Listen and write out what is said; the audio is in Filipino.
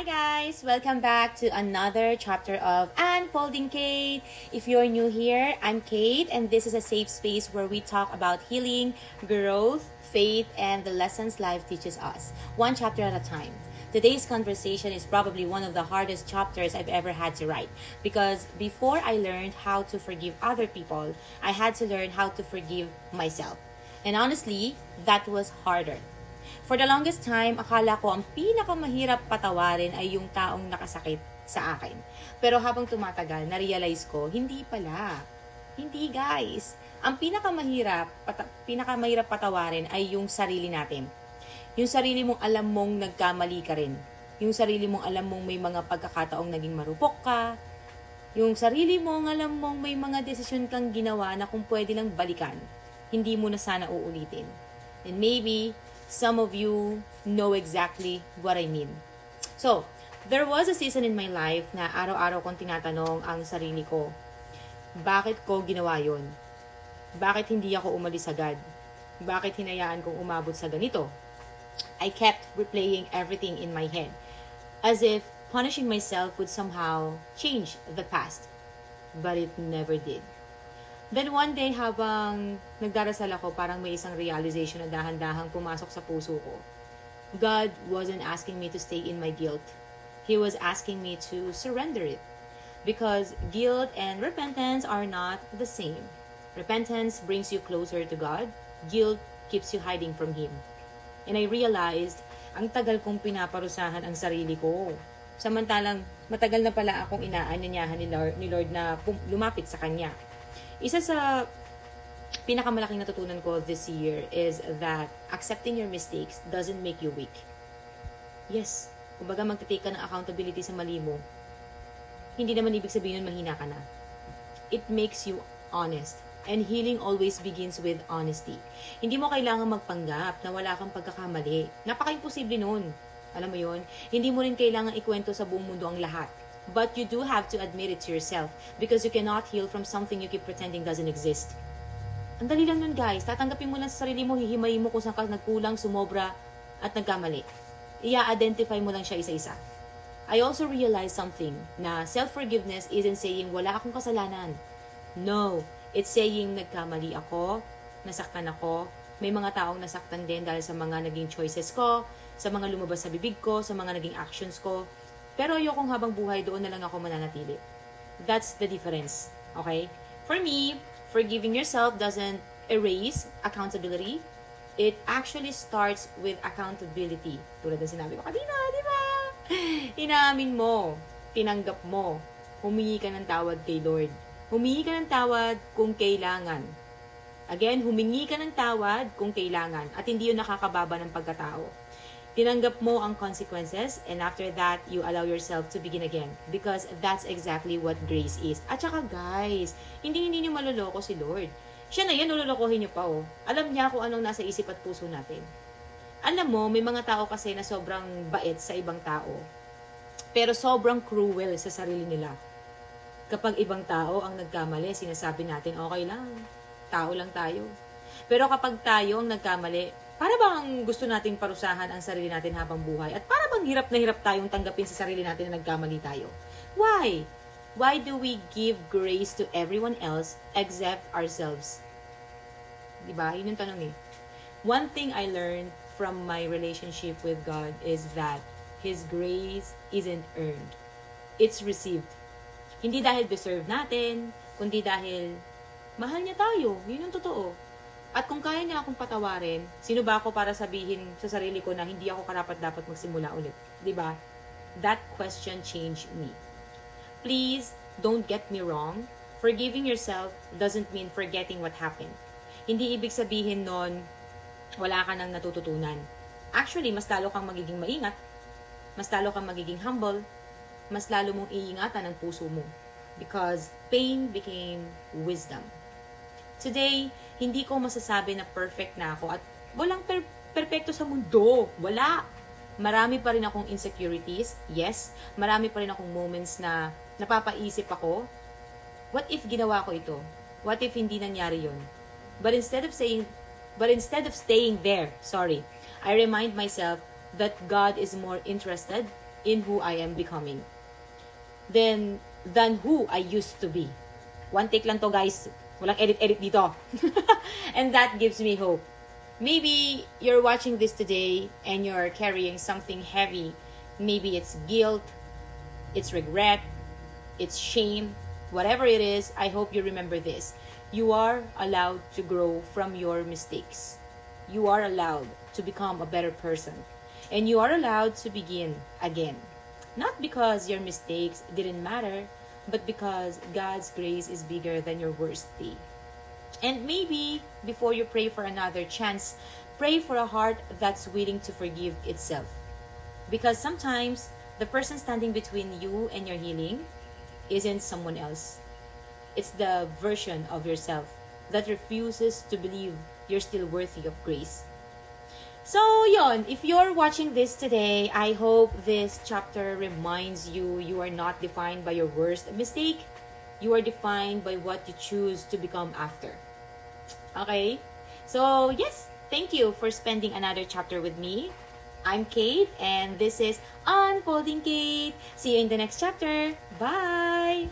Hi guys! Welcome back to another chapter of Unfolding Kate. If you're new here, I'm Kate and this is a safe space where we talk about healing, growth, faith, and the lessons life teaches us, one chapter at a time. Today's conversation is probably one of the hardest chapters I've ever had to write because before I learned how to forgive other people, I had to learn how to forgive myself. And honestly, that was harder. For the longest time, akala ko ang pinakamahirap patawarin ay yung taong nakasakit sa akin. Pero habang tumatagal, na-realize ko, hindi pala. Hindi guys. Ang pinakamahirap patawarin ay yung sarili natin. Yung sarili mong alam mong nagkamali ka rin. Yung sarili mong alam mong may mga pagkakataong naging marupok ka. Yung sarili mong alam mong may mga desisyon kang ginawa na kung pwede lang balikan, hindi mo na sana uulitin. And maybe some of you know exactly what I mean. So, there was a season in my life na araw-araw kong tinatanong ang sarili ko, bakit ko ginawa yon? Bakit hindi ako umalis agad? Bakit hinayaan kong umabot sa ganito? I kept replaying everything in my head, as if punishing myself would somehow change the past. But it never did. Then one day habang nagdarasal ako, parang may isang realization na dahan-dahang pumasok sa puso ko. God wasn't asking me to stay in my guilt. He was asking me to surrender it. Because guilt and repentance are not the same. Repentance brings you closer to God. Guilt keeps you hiding from Him. And I realized, ang tagal kong pinaparusahan ang sarili ko. Samantalang matagal na pala akong inaanyayahan ni Lord na lumapit sa Kanya. Isa sa pinakamalaking natutunan ko this year is that accepting your mistakes doesn't make you weak. Yes, kumbaga magtitake ka ng accountability sa mali mo, hindi naman ibig sabihin nun mahina ka na. It makes you honest. And healing always begins with honesty. Hindi mo kailangan magpanggap na wala kang pagkakamali. Napaka-imposible nun. Alam mo yon? Hindi mo rin kailangan ikwento sa buong mundo ang lahat. But you do have to admit it to yourself because you cannot heal from something you keep pretending doesn't exist. Ang dali lang nun guys. Tatanggapin mo lang sa sarili mo, hihimayin mo kung saan ka nagkulang, sumobra, at nagkamali. Ia-identify mo lang siya isa-isa. I also realized something na self-forgiveness isn't saying wala akong kasalanan. No, it's saying nagkamali ako, nasaktan ako, may mga taong nasaktan din dahil sa mga naging choices ko, sa mga lumabas sa bibig ko, sa mga naging actions ko. Pero ayokong habang buhay doon na lang ako mananatili. That's the difference. Okay? For me, forgiving yourself doesn't erase accountability. It actually starts with accountability. Tulad ng sinabi ko kanina, di ba? Inaamin mo, tinanggap mo, humingi ka ng tawad kay Lord. Humingi ka ng tawad kung kailangan. Again, humingi ka ng tawad kung kailangan at hindi yun nakakababa ng pagkatao. Tinanggap mo ang consequences and after that, you allow yourself to begin again because that's exactly what grace is. At saka guys, hindi niyo maloloko si Lord. Siya na yan, nulolokohin niyo pa oh. Alam niya kung anong nasa isip at puso natin. Alam mo, may mga tao kasi na sobrang bait sa ibang tao. Pero sobrang cruel sa sarili nila. Kapag ibang tao ang nagkamali, sinasabi natin, okay lang, tao lang tayo. Pero kapag tayo ang nagkamali, para bang gusto nating parusahan ang sarili natin habang buhay? At para bang hirap na hirap tayong tanggapin sa sarili natin na nagkamali tayo? Why? Why do we give grace to everyone else except ourselves? Diba? Yun yung tanong eh. One thing I learned from my relationship with God is that His grace isn't earned. It's received. Hindi dahil deserve natin, kundi dahil mahal niya tayo. Yun yung totoo. At kung kaya niya akong patawarin, sino ba ako para sabihin sa sarili ko na hindi ako karapat-dapat magsimula ulit? Diba? That question changed me. Please, don't get me wrong. Forgiving yourself doesn't mean forgetting what happened. Hindi ibig sabihin nun, wala ka nang natututunan. Actually, mas lalo kang magiging maingat. Mas lalo kang magiging humble. Mas lalo mong iingatan ang puso mo. Because pain became wisdom. Today, hindi ko masasabi na perfect na ako at walang perfecto sa mundo. Wala. Marami pa rin akong insecurities. Yes. Marami pa rin akong moments na napapaisip ako, what if ginawa ko ito? What if hindi nangyari yun? But instead of staying there, I remind myself that God is more interested in who I am becoming than who I used to be. One take lang to, guys. Walang edit-edit dito. And that gives me hope. Maybe you're watching this today and you're carrying something heavy. Maybe it's guilt, it's regret, it's shame. Whatever it is, I hope you remember this. You are allowed to grow from your mistakes. You are allowed to become a better person. And you are allowed to begin again. Not because your mistakes didn't matter, but because God's grace is bigger than your worst day. And maybe before you pray for another chance, pray for a heart that's willing to forgive itself. Because sometimes the person standing between you and your healing isn't someone else. It's the version of yourself that refuses to believe you're still worthy of grace. So, yon, if you're watching this today, I hope this chapter reminds you you are not defined by your worst mistake. You are defined by what you choose to become after. Okay? So, yes, thank you for spending another chapter with me. I'm Kate, and this is Unfolding Kate. See you in the next chapter. Bye!